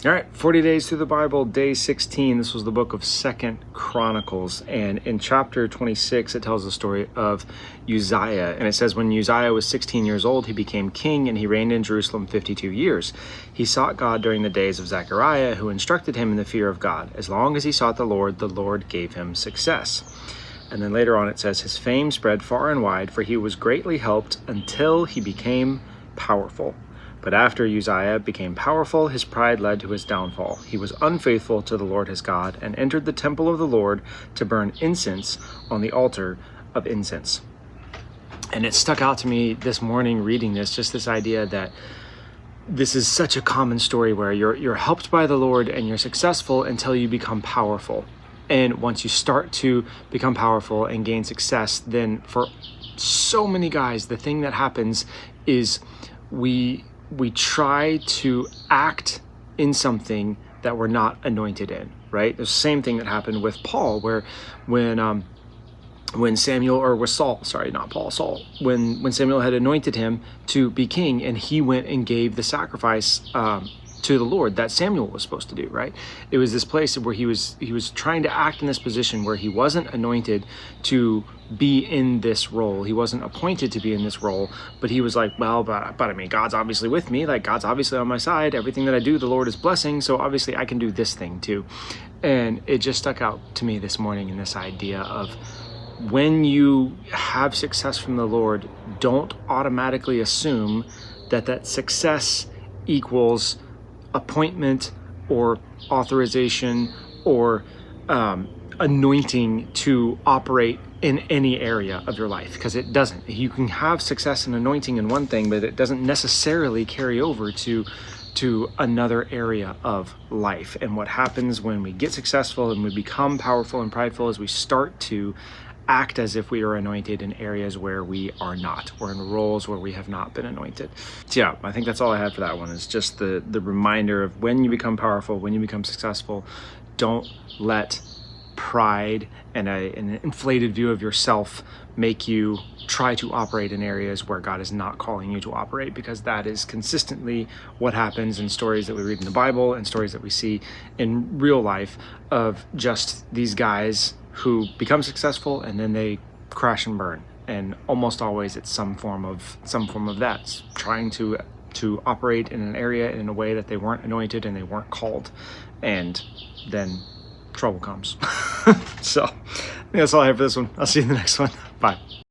All right, 40 days through the Bible, day 16. This was the book of 2nd Chronicles. And in chapter 26, it tells the story of Uzziah. And it says, when Uzziah was 16 years old, he became king, and he reigned in Jerusalem 52 years. He sought God during the days of Zechariah, who instructed him in the fear of God. As long as he sought the Lord gave him success. And then later on it says, his fame spread far and wide, for he was greatly helped until he became powerful. But after Uzziah became powerful, his pride led to his downfall. He was unfaithful to the Lord his God and entered the temple of the Lord to burn incense on the altar of incense. And it stuck out to me this morning reading this, just this idea that this is such a common story where you're helped by the Lord and you're successful until you become powerful. And once you start to become powerful and gain success, then for so many guys, the thing that happens is we try to act in something that we're not anointed in, right? The same thing that happened with Paul, where when Samuel, or with Saul, sorry, not Paul, Saul, when Samuel had anointed him to be king, and he went and gave the sacrifice to the Lord that Samuel was supposed to do, right? It was this place where he was trying to act in this position where he wasn't anointed to be in this role. He wasn't appointed to be in this role, but he was like, well, but I mean, God's obviously with me. Like, God's obviously on my side. Everything that I do, the Lord is blessing. So obviously I can do this thing too. And it just stuck out to me this morning in this idea of when you have success from the Lord, don't automatically assume that success equals appointment or authorization or anointing to operate in any area of your life, because it doesn't. You can have success and anointing in one thing, but it doesn't necessarily carry over to another area of life. And what happens when we get successful and we become powerful and prideful is we start to act as if we are anointed in areas where we are not, or in roles where we have not been anointed. So yeah, I think that's all I had for that one, is just the reminder of when you become powerful, when you become successful, don't let pride and an inflated view of yourself make you try to operate in areas where God is not calling you to operate, because that is consistently what happens in stories that we read in the Bible and stories that we see in real life of just these guys who become successful and then they crash and burn. And almost always it's some form of that. It's trying to operate in an area in a way that they weren't anointed and they weren't called. And then trouble comes. So I think that's all I have for this one. I'll see you in the next one. Bye.